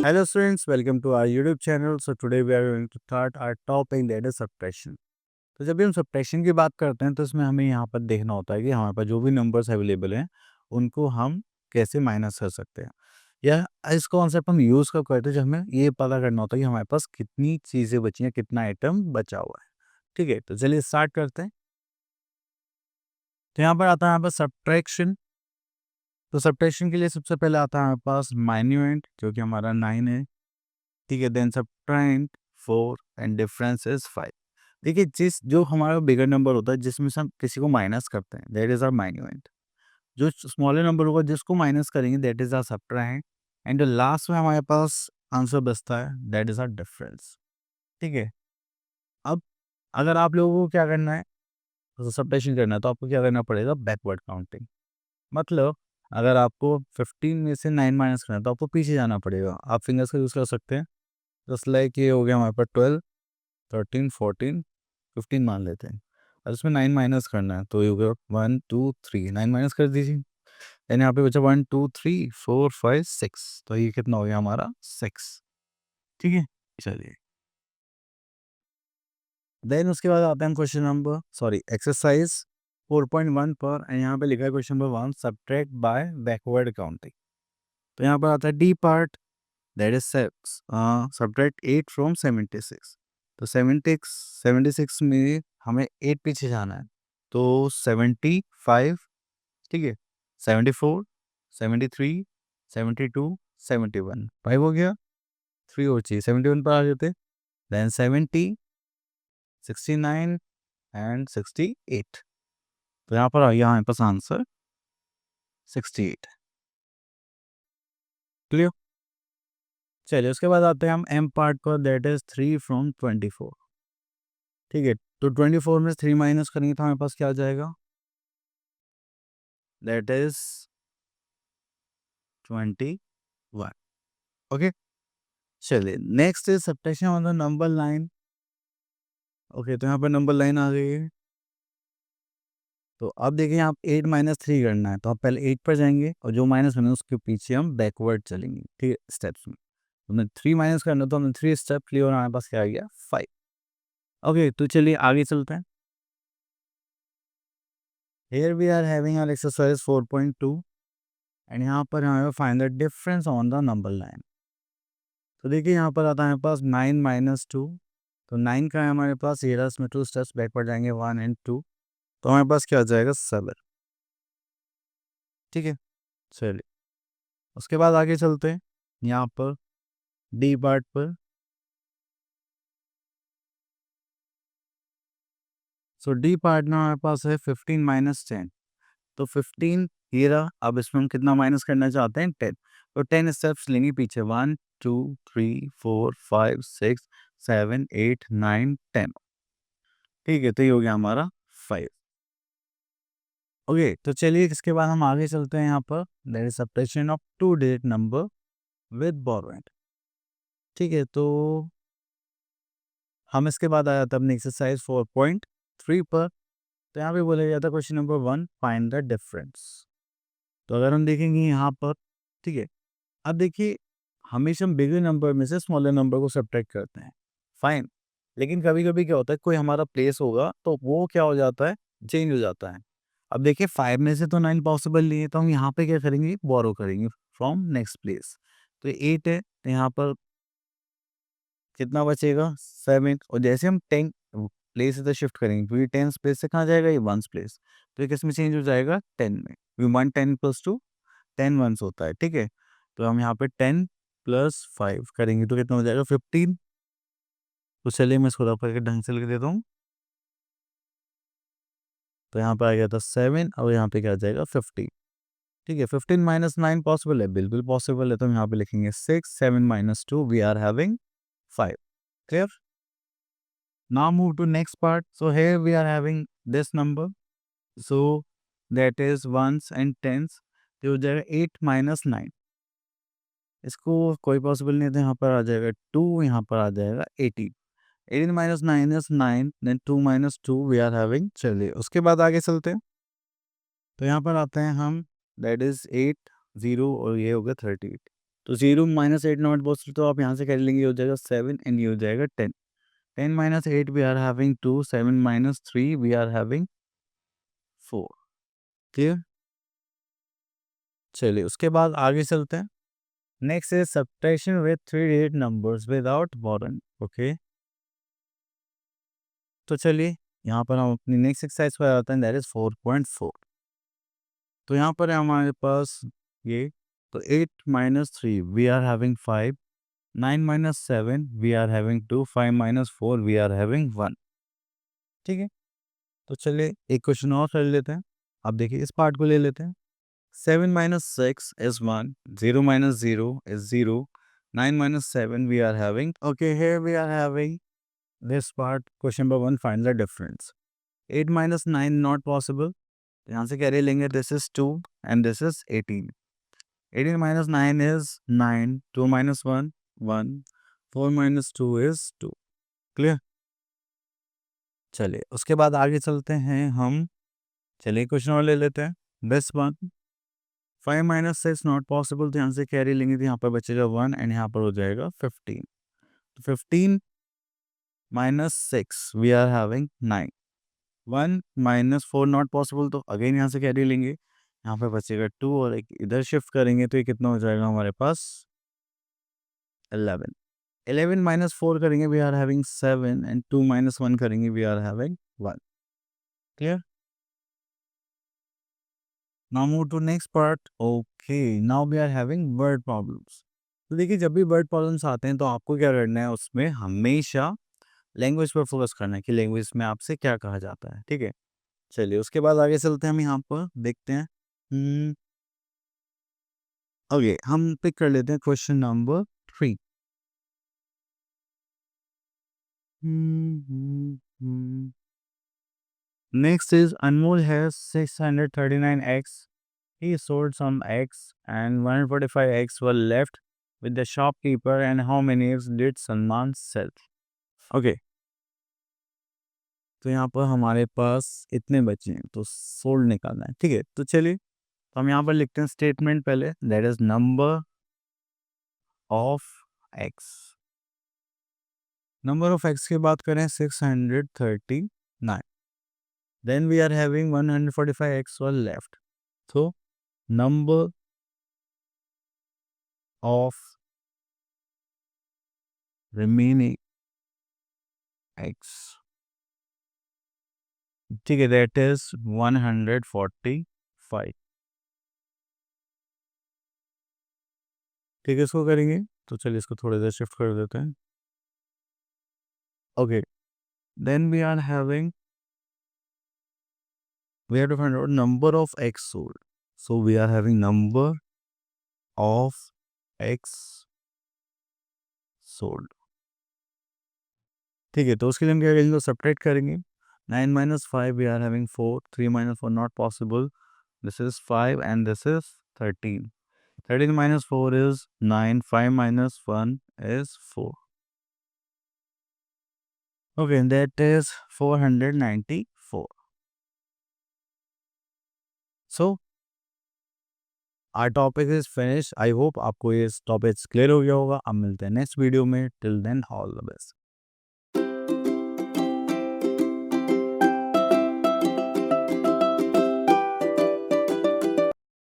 Hello students, welcome to our YouTube channel. So today we are going to start our topic that is subtraction. तो जब भी हम subtraction की बात करते हैं तो इसमें हमें यहाँ पर देखना होता है कि हमारे पास जो भी नंबर्स अवेलेबल हैं उनको हम कैसे माइनस कर सकते हैं, या इस कॉन्सेप्ट हम यूज़ कब करते हैं जब हमें ये पता करना होता है कि हमारे पास कितनी चीज़ें बची हैं, कितना आइटम बचा हुआ है। ठीक है, तो चलिए स्टार्ट करते हैं। तो यहाँ पर आता है हमारे पास सब्ट्रैक्शन। तो सब्ट्रैक्शन के लिए सबसे पहले आता है हमारे पास माइन्यूएंट जो कि हमारा 9 है। ठीक है, then subtract 4 and difference is 5। देखिए, जिस जो हमारा बिगर नंबर होता है जिसमें से हम किसी को माइनस करते हैं दैट इज आवर माइन्यूएंट। जो स्मॉलर नंबर होगा जिसको माइनस करेंगे that is our subtract, and जो लास्ट में हमारे पास आंसर बचता है दैट इज आवर डिफरेंस। ठीक है, अब अगर आप लोगों को क्या करना है, तो सब्ट्रैक्शन करना है, तो आपको क्या करना पड़ेगा, बैकवर्ड काउंटिंग। मतलब अगर आपको 15 में से 9 माइनस करना है तो आपको पीछे जाना पड़ेगा। आप फिंगर्स का यूज़ कर सकते हैं, जस्ट लाइक ये हो गया हमारे पास 12, 13, 14, 15 मान लेते हैं। और इसमें 9 माइनस करना है तो ये हो गया 1 2 3, 9 माइनस कर दीजिए। देन यहाँ पे बचा 1 2 3 4 5 6, तो ये कितना हो गया हमारा 6। ठीक है, चलिए देन उसके बाद आते हैं क्वेश्चन नंबर एक्सरसाइज 4.1 पर, एंड यहाँ पे लिखा है question number 1, subtract by backward counting. तो यहाँ पर आता है D part, that is subtract 8 from 76। तो 76 में हमें 8 पीछे जाना है, तो 75, ठीक है, 74, 73, 72, 71, 5 हो गया, 3 और चाहिए, 71 पर आ जाते, देन 70, 69 एंड 68। तो यहाँ पर आ गया हमारे पास आंसर 68। क्लियर। चलिए उसके बाद आते हैं हम एम पार्ट पर, दैट इज 3 फ्रॉम 24। ठीक है, तो 24 में 3 माइनस करेंगे तो हमारे पास क्या आ जाएगा, दैट इज 21। ओके, चलिए next is subtraction on the number line. Okay, तो यहाँ पर नंबर लाइन आ गई है। तो अब देखिए आप 8 माइनस 3 करना है, तो आप पहले 8 पर जाएंगे और जो माइनस करना है उसके पीछे हम बैकवर्ड चलेंगे। ठीक है, स्टेप्स में हमने 3 माइनस करना तो हमने 3 स्टेप लिए और हमारे पास क्या आ गया 5। ओके, तो चलिए आगे चलते हैं। Here we are having our exercise 4.2, and यहाँ पर हमें find the difference on the number line. तो देखिए यहाँ पर आता है हमारे पास 9 माइनस 2, तो 9 का है हमारे पास, ये इसमें 2 स्टेप्स बैकवर्ड जाएंगे 1 एंड 2, तो हमारे पास क्या आ जाएगा 7। ठीक है, चलिए उसके बाद आगे चलते हैं यहाँ पर डी पार्ट पर। सो डी पार्ट में हमारे पास है 15 माइनस 10, तो 15 ये रहा। अब इसमें हम कितना माइनस करना चाहते हैं 10, तो 10 स्टेप्स लेंगे पीछे, 1 2 3 4 5 6 7 8 9 10। ठीक है, तो ये हो गया हमारा 5। ओके, तो चलिए इसके बाद हम आगे चलते हैं यहाँ पर, that is subtraction of 2 digit number with borrowing. ठीक है, तो हम इसके बाद आ जाते हैं अपनी एक्सरसाइज 4.3 पर। तो यहाँ पे बोला जाता है question number 1, find the difference. तो अगर हम देखेंगे यहाँ पर, ठीक है, अब देखिए हमेशा हम बिगर नंबर में से स्मॉलर नंबर को सब्ट्रैक्ट करते हैं, फाइन। लेकिन कभी कभी क्या होता है, कोई हमारा प्लेस होगा तो वो क्या हो जाता है, चेंज हो जाता है। अब देखिए 5 में से तो 9 पॉसिबल नहीं है, तो हम यहाँ पे क्या करेंगे, बोरो करेंगे फ्रॉम नेक्स्ट प्लेस। तो 8 है, तो यहाँ पर कितना बचेगा 7, और जैसे हम 10 प्लेस इधर शिफ्ट करेंगे क्योंकि 10 प्लेस से कहाँ जाएगा, ये 1 प्लेस, तो ये किस में चेंज हो जाएगा 10 में, क्योंकि 1 10 प्लस 2 10 वंस होता है। ठीक है, तो हम यहाँ पे 10 प्लस 5 करेंगे तो कितना हो जाएगा 15। तो चलिए मैं इसको रफ करके ढंग से लिख देता हूँ। तो यहाँ पे आ गया था 7 और यहाँ पे क्या आ जाएगा 15। ठीक है, 15 माइनस 9 पॉसिबल है, बिल्कुल पॉसिबल है, तो हम यहाँ पे लिखेंगे 6, 7 minus 2 we are having 5। Clear. Now move to next part. So here we are having this number. So that is ones and tens. तो हो जाएगा 8 माइनस 9, इसको कोई पॉसिबल नहीं है, तो यहाँ पर आ जाएगा 2, यहाँ पर आ जाएगा 18। 18 minus 9 is 9, then 2 minus 2 we are having. चलिए उसके बाद आगे चलते हैं। तो यहाँ पर आते हैं हम, दैट इज 8 0 और ये हो गया 38। तो 0 माइनस 8 नॉट पॉसिबल, तो आप यहाँ से कर लेंगे, हो जाएगा 7 एंड ये हो जाएगा 10। 10 minus 8 we are having 2, 7 minus 3 we are having 4। Clear? चलिए उसके बाद आगे चलते हैं। Next is subtraction with 3 digit numbers without borrowing. Okay, तो चलिए यहाँ पर हम अपनी नेक्स्ट एक्सरसाइज पर आते हैं, दैट इज 4.4। तो यहाँ पर है हमारे पास ये, तो 8 minus 3 we are having 5, 9 minus 7 we are having 2, 5 minus 4 we are having 1। ठीक है, तो चलिए एक क्वेश्चन और कर लेते हैं। अब देखिए इस पार्ट को ले लेते हैं। 7 minus 6 is 1, 0 minus 0 is 0, 9 minus 7 we are having, okay, here we are having this part, question number 1, find the difference. 8 minus 9 not possible, यहाँ से कैरी लेंगे, this is 2 and this is 18. 18 minus 9 is 9, 2 minus 1, 1, 4 minus 2 is 2. Clear? चलिए उसके बाद आगे चलते हैं हम। चलिए क्वेश्चन और ले लेते हैं, this one, 5 minus 6 not possible, तो यहाँ से कैरी लेंगे, तो यहाँ पर बचेगा 1 एंड यहाँ पर हो जाएगा 15। तो 15 minus 6 we are having 9, 1 minus 4 not possible, तो अगेन यहाँ से कैरी लेंगे, यहाँ पे बचेगा 2 और एक इधर शिफ्ट करेंगे, तो ये कितना हो जाएगा हमारे पास 11। 11 माइनस 4 करेंगे, we are having 7 and 2 minus 1 करेंगे, we are having 1। Clear? Now move to next part. Okay, now we are having word problems. तो देखिए जब भी वर्ड प्रॉब्लम्स आते हैं तो आपको क्या करना है, उसमें हमेशा लैंग्वेज पर फोकस करना है कि लैंग्वेज में आपसे क्या कहा जाता है। ठीक है, चलिए उसके बाद आगे चलते हैं, हम यहाँ पर देखते हैं। ओके, हम पिक कर लेते हैं question number 3। Next is Anmol has 639 eggs. He sold some eggs and 145 eggs were left with the shopkeeper, and how many eggs did Salman sell? Okay, तो यहाँ पर हमारे पास इतने बचे हैं, तो सोल्ड निकालना है। ठीक है, तो चलिए तो हम यहाँ पर लिखते हैं स्टेटमेंट पहले, that is number of X. Number of X की बात करें 639, then we are having 145 X were left, तो नंबर ऑफ रिमेनिंग एक्स, ठीक है, दैट इज 145। ठीक है, इसको करेंगे, तो चलिए इसको थोड़ा सा शिफ्ट कर देते हैं। Okay, then we are having, we have to find out number of eggs sold, so we are having number of eggs sold। ठीक है, तो उसके लिए हम क्या करेंगे, सब्ट्रैक्ट करेंगे। 9 minus 5 we are having 4, 3 minus 4 not possible, this is 5 and this is 13। 13 minus 4 is 9, 5 minus 1 is 4। Okay, that is 494। So our topic is finish. I hope आपको ये टॉपिक क्लियर हो गया होगा। अब मिलते हैं नेक्स्ट वीडियो में, till then all the best.